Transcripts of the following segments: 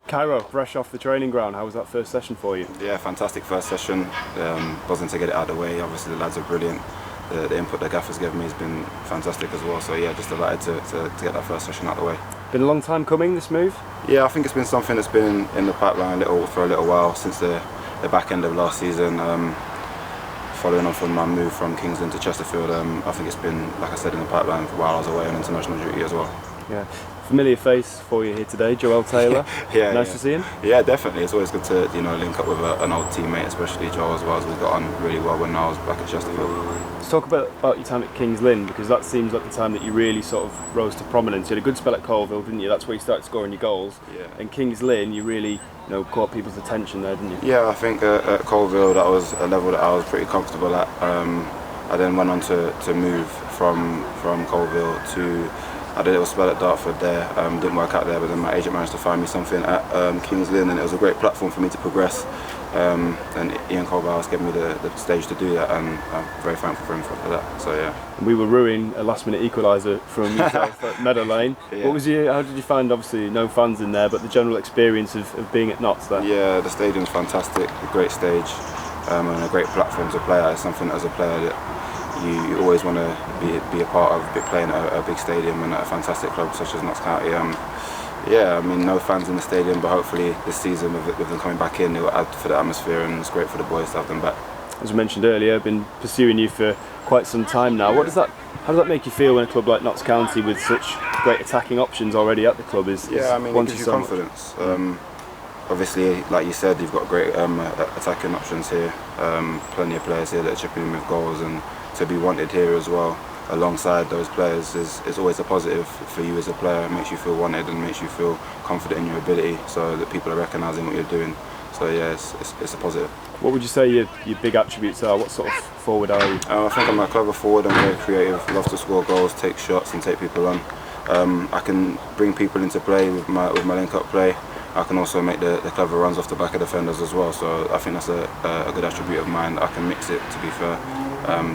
Kairo, fresh off the training ground, how was that first session for you? Yeah, fantastic first session. Buzzing to get it out of the way. Obviously the lads are brilliant. The input the gaffers given me has been fantastic as well. So yeah, just delighted to get that first session out of the way. Been a long time coming, this move? Yeah, I think it's been something that's been in the pipeline for a little while, since the back end of last season. Following on from my move from King's Lynn to Chesterfield, I think it's been, like I said, in the pipeline while I was away on international duty as well. Yeah, familiar face for you here today, Joel Taylor. Nice to see him. Yeah, definitely. It's always good to link up with an old teammate, especially Joel as well, as we got on really well when I was back at Chesterfield. Let's talk about your time at King's Lynn, because that seems like the time that you really sort of rose to prominence. You had a good spell at Colville, didn't you? That's where you started scoring your goals. Yeah. And King's Lynn, you really caught people's attention there, didn't you? Yeah, I think at Colville that was a level that I was pretty comfortable at. I then went on to move from Colville to. I did a little spell at Dartford there, didn't work out there, but then my agent managed to find me something at King's Lynn, and it was a great platform for me to progress. And Ian Colbhouse gave me the stage to do that, and I'm very thankful for him for that. So yeah. We were ruining a last-minute equaliser from yourself at Meadow Lane. Yeah. How did you find, obviously no fans in there, but the general experience of being at Notts there? Yeah, the stadium's fantastic, a great stage, and a great platform to play at. It's something as a player that you always want to be a part of, playing at a big stadium and at a fantastic club such as Notts County. Yeah, I mean, no fans in the stadium, but hopefully this season with them coming back in, it will add for the atmosphere, and it's great for the boys to have them back. As I mentioned earlier, I've been pursuing you for quite some time now. How does that make you feel when a club like Notts County, with such great attacking options already at the club, is yeah, I mean, it gives you so confidence. Obviously, like you said, you've got great attacking options here. Plenty of players here that are chipping in with goals, and to be wanted here as well alongside those players is always a positive for you as a player. It makes you feel wanted and makes you feel confident in your ability, so that people are recognising what you're doing. So yeah, it's a positive. What would you say your big attributes are? What sort of forward are you? I think I'm a clever forward. I'm very creative, love to score goals, take shots and take people on. I can bring people into play with my link-up play. I can also make the clever runs off the back of defenders as well, so I think that's a good attribute of mine. I can mix it, to be fair.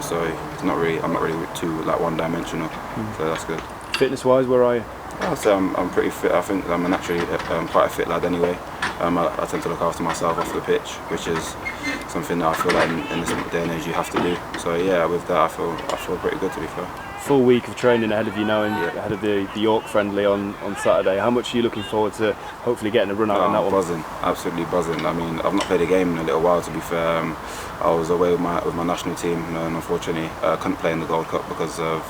So I'm not really too one-dimensional, so that's good. Fitness-wise, where are you? I'd say I'm pretty fit. I think I'm naturally quite a fit lad anyway. I tend to look after myself off the pitch, which is something that I feel like in this day and age you have to do. So yeah, with that I feel pretty good, to be fair. Full week of training ahead of you now, and ahead of the York friendly on Saturday. How much are you looking forward to hopefully getting a run out in that one? Buzzing, absolutely buzzing. I mean, I've not played a game in a little while, to be fair. I was away with my national team, and unfortunately couldn't play in the Gold Cup because of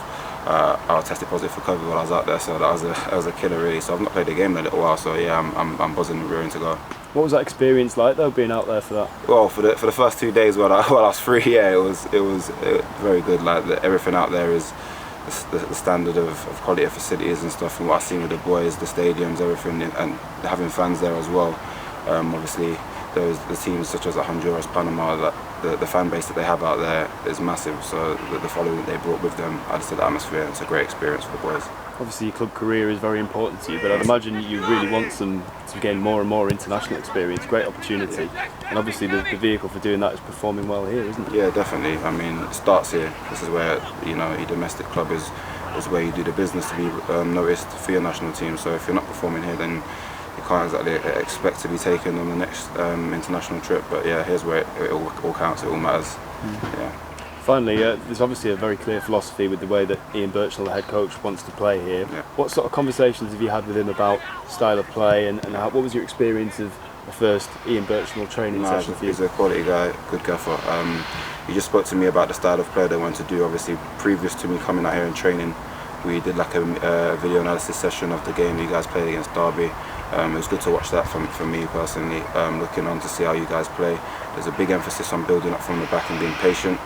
I was tested positive for COVID while I was out there, so that was a killer really. So I've not played a game in a little while, so yeah, I'm buzzing, rearing to go. What was that experience like though, being out there for that? Well, for the first 2 days while I was free, yeah, it was very good. Like everything out there is the standard of quality of facilities and stuff, and what I've seen with the boys, the stadiums, everything, and having fans there as well. Obviously, the teams such as Honduras, Panama, the fan base that they have out there is massive. So the following that they brought with them adds to the atmosphere. It's a great experience for the boys. Obviously, your club career is very important to you, but I'd imagine you really want them to gain more and more international experience. Great opportunity, and obviously the vehicle for doing that is performing well here, isn't it? Yeah, definitely. I mean, it starts here. This is where your domestic club is where you do the business to be noticed for your national team. So if you're not performing here, then you can't exactly expect to be taken on the next international trip. But yeah, here's where it all counts. It all matters. Yeah. Finally, there's obviously a very clear philosophy with the way that Ian Birchnell, the head coach, wants to play here. Yeah. What sort of conversations have you had with him about style of play, and what was your experience of the first Ian Birchnell training session for you? He's a quality guy, good gaffer. He just spoke to me about the style of play they want to do. Obviously, previous to me coming out here and training, we did like a video analysis session of the game you guys played against Derby. It was good to watch that for me personally, looking on to see how you guys play. There's a big emphasis on building up from the back and being patient.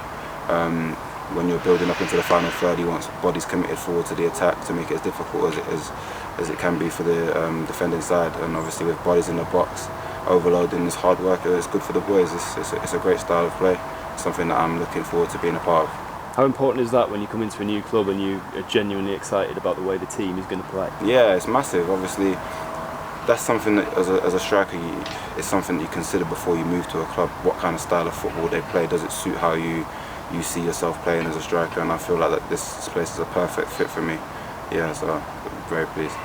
When you're building up into the final third, he wants bodies committed forward to the attack to make it as difficult as it can be for the defending side. And obviously with bodies in the box, overloading is hard work. It's good for the boys. It's a great style of play. Something that I'm looking forward to being a part of. How important is that when you come into a new club and you are genuinely excited about the way the team is going to play? Yeah, it's massive. Obviously, that's something that as a striker, it's something that you consider before you move to a club. What kind of style of football they play? Does it suit how you see yourself playing as a striker? And I feel like that this place is a perfect fit for me. Yeah, so I'm very pleased.